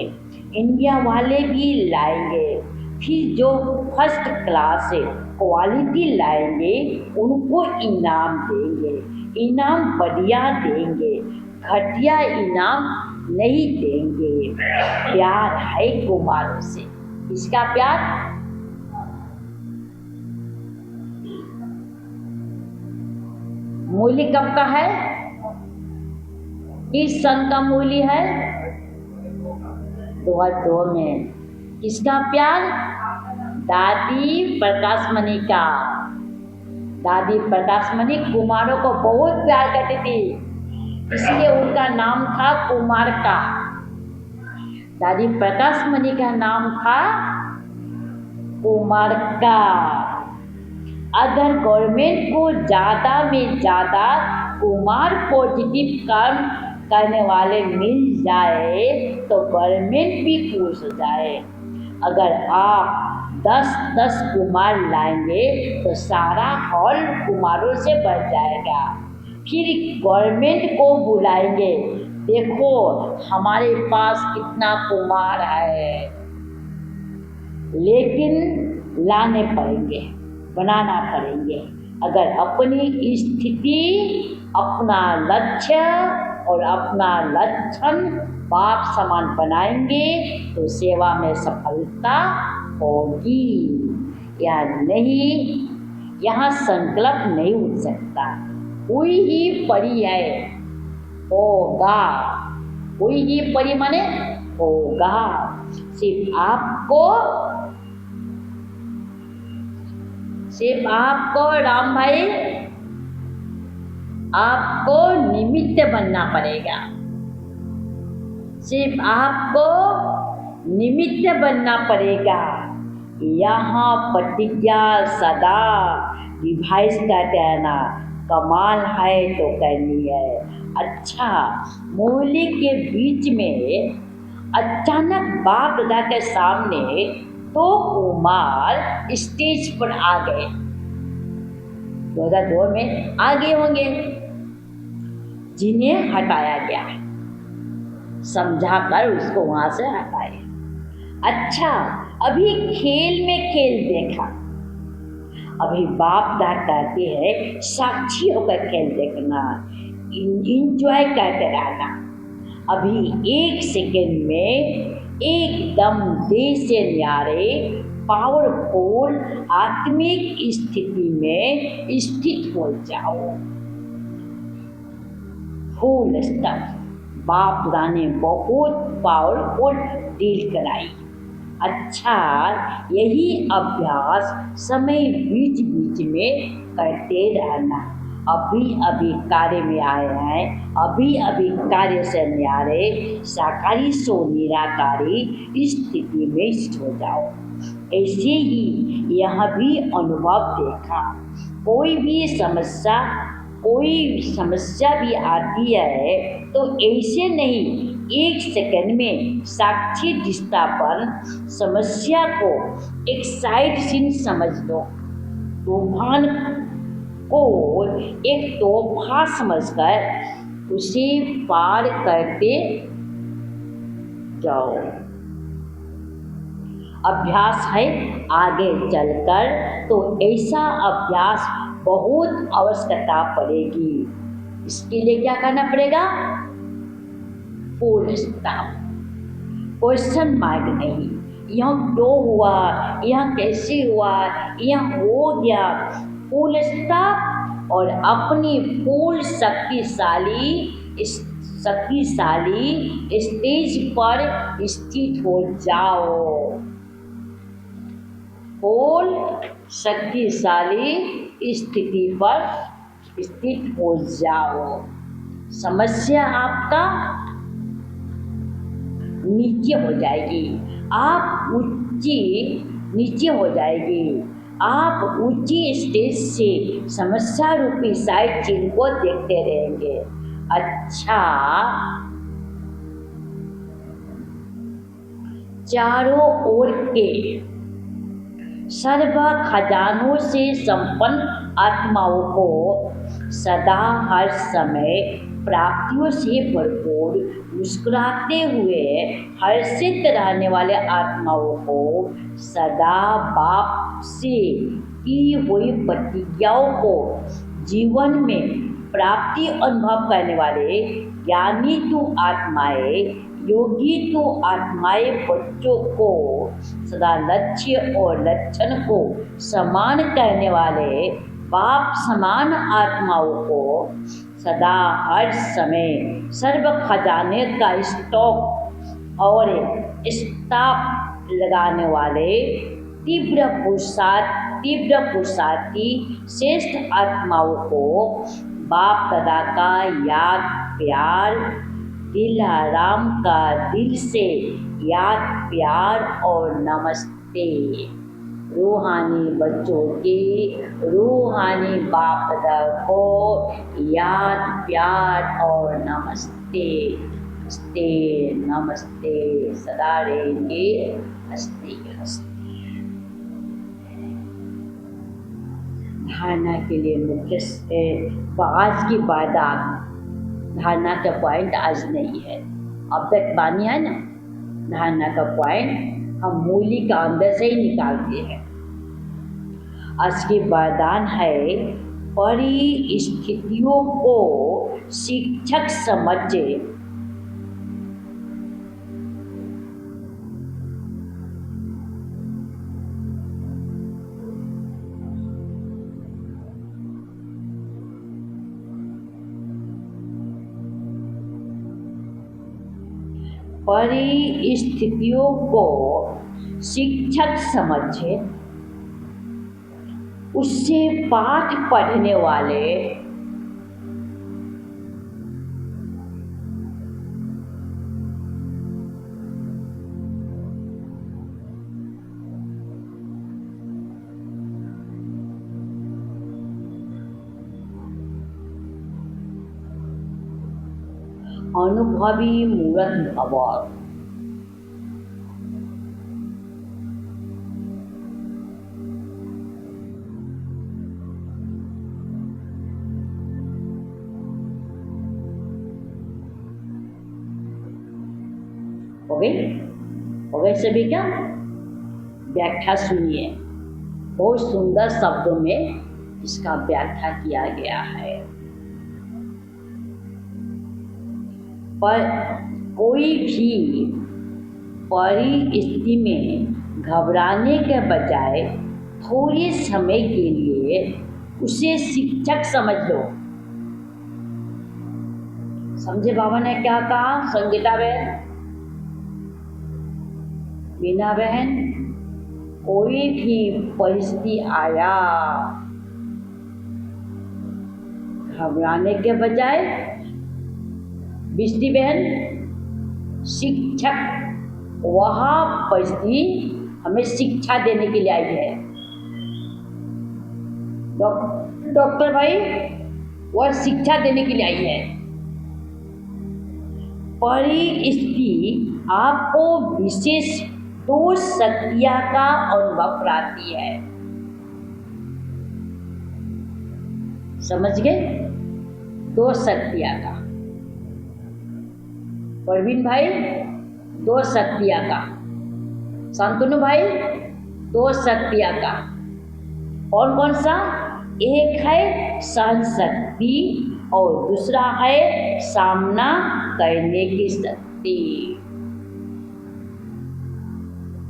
इंडिया वाले भी लाएंगे। फिर जो फर्स्ट क्लास है क्वालिटी लाएंगे, उनको इनाम देंगे। इनाम बढ़िया देंगे, घटिया इनाम नहीं देंगे। प्यार है कुमारों से, इसका प्यार मूल्य कब का है? किस सन का मूल्य है? 2002 में। किसका प्यार? दादी प्रकाशमणि का। दादी प्रकाशमणि कुमारों को बहुत प्यार करती थी, इसलिए उनका नाम था कुमार का। दादी प्रकाशमणि का नाम था कुमार का। अगर गवर्नमेंट को ज़्यादा में ज़्यादा कुमार पॉजिटिव काम करने वाले मिल जाए तो गवर्नमेंट भी खुश हो जाए। अगर आप 10 कुमार लाएंगे तो सारा हॉल कुमारों से भर जाएगा। फिर गवर्नमेंट को बुलाएंगे, देखो हमारे पास कितना कुमार है, लेकिन लाने पड़ेंगे, बनाना पड़ेंगे। अगर अपनी स्थिति, अपना लक्ष्य और अपना लक्षण बाप समान बनाएंगे तो सेवा में सफलता होगी। या नहीं, यहाँ संकल्प नहीं उठ सकता। कोई ही परी है, होगा। कोई ही परी माने होगा। सिर्फ आपको राम भाई, आपको निमित्त बनना पड़ेगा। सिर्फ आपको निमित्त बनना पड़ेगा। यहाँ प्रतिज्ञा सदा रिवाइज करते रहना, कमाल है तो करनी है। अच्छा, मूली के बीच में अचानक बाप दादा के सामने तो कुमार स्टेज पर आ गए। 2002 में आ गए होंगे, जिन्हें हटाया गया। समझाकर उसको वहाँ से हटाए। अच्छा, अभी खेल में खेल देखा। अभी बाप दादा कहते हैं साक्षी होकर खेल देखना, इंजॉय करते रहना। अभी एक सेकेंड में एकदम देश से न्यारे पावरफुल आत्मिक स्थिति में स्थित हो जाओ। Full stop. बाप दादा ने बहुत पावरफुल डील कराई। अच्छा, यही अभ्यास समय बीच बीच में करते रहना। अभी अभी कार्य में आए हैं, अभी अभी कार्य से न्यारे साकारी सो निराकारी स्थिति में स्थित हो जाओ। ऐसे ही यह भी अनुभव देखा। कोई समस्या भी आती है तो ऐसे नहीं, एक सेकंड में साक्षी दृष्टा पर समस्या को एक साइड सीन समझ लो। तूफान को एक तोहफा समझकर उसे पार करते जाओ। अभ्यास है आगे चलकर, तो ऐसा अभ्यास बहुत आवश्यकता पड़ेगी। इसके लिए क्या करना पड़ेगा? Full stop. क्वेश्चन मार्क नहीं, यह क्यों हुआ, यह कैसे हुआ, यह हो गया। फुल स्टॉप और अपनी फुल शक्तिशाली स्टेज पर स्थित हो जाओ। फुल शक्तिशाली स्थिति पर स्थित हो जाओ। समस्या आपका नीचे हो जाएगी, आप नीचे हो जाएगी। आप ऊंची स्टेज से समस्या रूपी साइड चीन को देखते रहेंगे। अच्छा, चारों ओर के सर्व खजानों से संपन्न आत्माओं को सदा हर समय प्राप्तियों से भरपूर मुस्कुराते हुए हर्षित रहने वाले आत्माओं को सदा बाप से की हुई प्रतिज्ञाओं को जीवन में प्राप्ति अनुभव करने वाले ज्ञानी तो आत्माएं, योगी तो आत्माएं बच्चों को सदा लक्ष्य और लक्षण को समान करने वाले बाप समान आत्माओं को सदा हर समय सर्व खजाने का स्टॉक और स्टाफ लगाने वाले तीव्र पुरुषार्थी श्रेष्ठ आत्माओं को बाप दादा का याद प्यार, दिल आराम का दिल से याद प्यार और नमस्ते। रूहानी बच्चों के रूहानी बाप दादा को याद प्यार और नमस्ते। नमस्ते नमस्ते सदा रहेंगे। हंसते हंसते। धारणा के लिए मुख्य आज की धारणा का पॉइंट आज नहीं है, अब तक बानी है ना। धारणा का पॉइंट हम मूली का अंदर से ही निकालते हैं। आज की वरदान है परिस्थितियों को शिक्षक समझे। परिस्थितियों को शिक्षक समझे, उससे पाठ पढ़ने वाले अनुभवी मूर्त भव। हो गए सभी क्या? व्याख्या सुनिए, बहुत सुंदर शब्दों में इसका व्याख्या किया गया है। पर कोई भी परिस्थिति में घबराने के बजाय थोड़े समय के लिए उसे शिक्षक समझ लो। समझे बाबा ने क्या कहा? संगीता बहन, मीना बहन, कोई भी परिस्थिति आया, घबराने के बजाय बिस्ती बहन, शिक्षक वहाँ परिस्थिति हमें शिक्षा देने के लिए आई है। डॉक्टर भाई वह शिक्षा देने के लिए आई है। परिस्थिति आपको विशेष दो शक्तियां का अनुभव कराती है। समझ गए? दो शक्तियां का। परवीन भाई, दो शक्तियां का। शांतनु भाई, दो शक्तियां का। कौन कौन सा? एक है सहन शक्ति और दूसरा है सामना करने की शक्ति।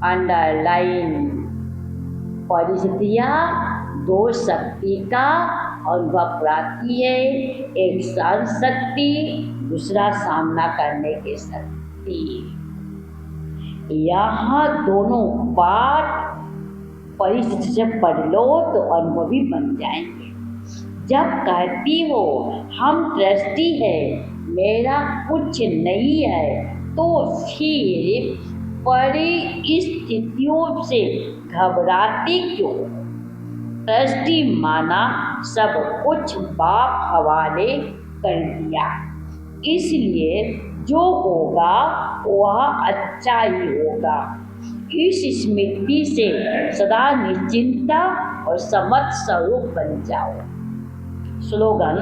अंडरलाइन, परिस्थितियां दो शक्ति का अनुभव कराती है, एक सहन शक्ति, दूसरा सामना करने की शक्ति। यहाँ दोनों पाठ परिस्थिति से पढ़ लो तो अनुभवी बन जाएंगे। जब कहती हो हम ट्रस्टी है, मेरा कुछ नहीं है, तो फिर परिस्थितियों से घबराती क्यों? ट्रस्टी माना सब कुछ बाप हवाले कर दिया, इसलिए जो होगा वह अच्छा ही होगा। इस स्मृति से सदा निश्चिंता और समर्थ स्वरूप बन जाओ। स्लोगन,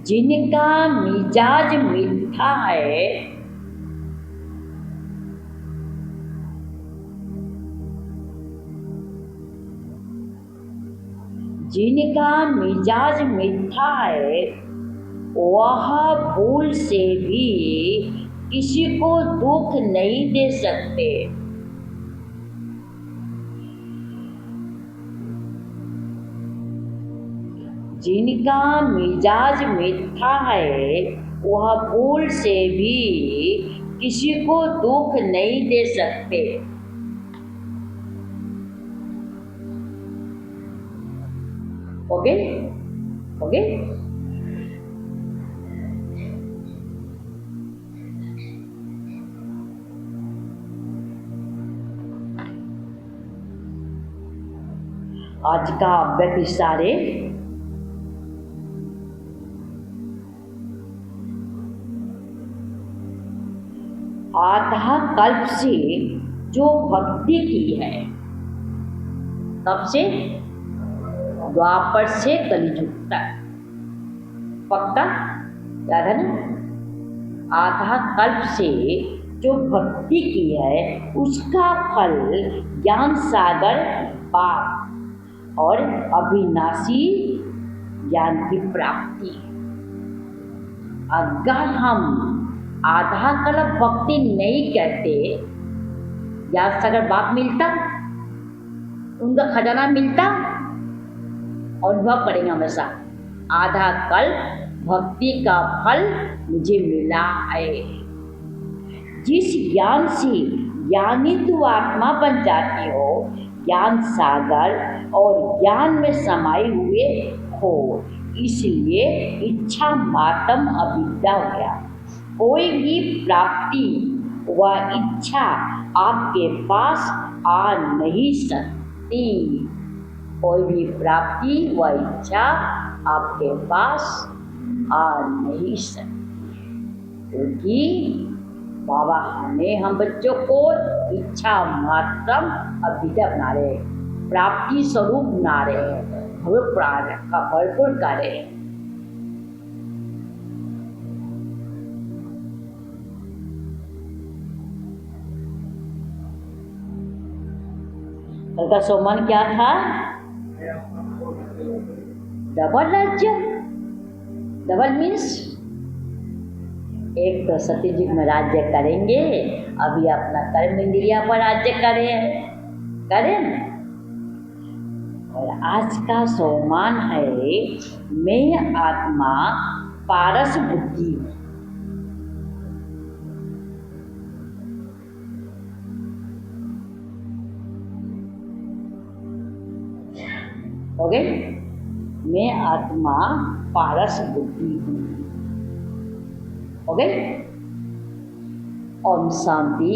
जिनका मिजाज मीठा है, जिनका मिजाज मीठा है, वह भूल से भी किसी को दुख नहीं दे सकते। जिनका मिजाज मीठा है, वह भूल से भी किसी को दुख नहीं दे सकते। ओके? ओके? आज का अव्यक्त इशारे आधा कल्प से जो भक्ति की है, तब से द्वापर से कलियुग तक, पक्का याद है ना? आधा कल्प से जो भक्ति की है उसका फल ज्ञान सागर पाप और अविनाशी ज्ञान की प्राप्ति। अगर हम आधा कल्प भक्ति नहीं करते, ज्ञान सागर बाप मिलता, उनका खजाना मिलता, अनुभव करेंगे हमेशा आधा कल्प भक्ति का फल मुझे मिला है। जिस ज्ञान से ज्ञानी तू आत्मा बन जाती हो, ज्ञान सागर और ज्ञान में समाये हुए हो, इसलिए इच्छा मातम अविद्या हो गया। कोई भी प्राप्ति व इच्छा आपके पास आ नहीं सकती। कोई भी प्राप्ति व इच्छा आपके पास आ नहीं सकती, क्योंकि बाबा हमें हम बच्चों को इच्छा मात्रम अविद्या बना रहे, प्राप्ति स्वरूप बना रहे, हमें प्राण का भरपूर कर रहे। कल का सोमान क्या था? डबल राज्य। डबल मीन्स एक तो सत्ययुग में राज्य करेंगे, अभी अपना कर्म इंद्रिया पर राज्य करें। और आज का सोमान है मैं आत्मा पारस बुद्धि। ओके, मैं आत्मा पारस बुद्धि हूँ। ओके, ओम शांति।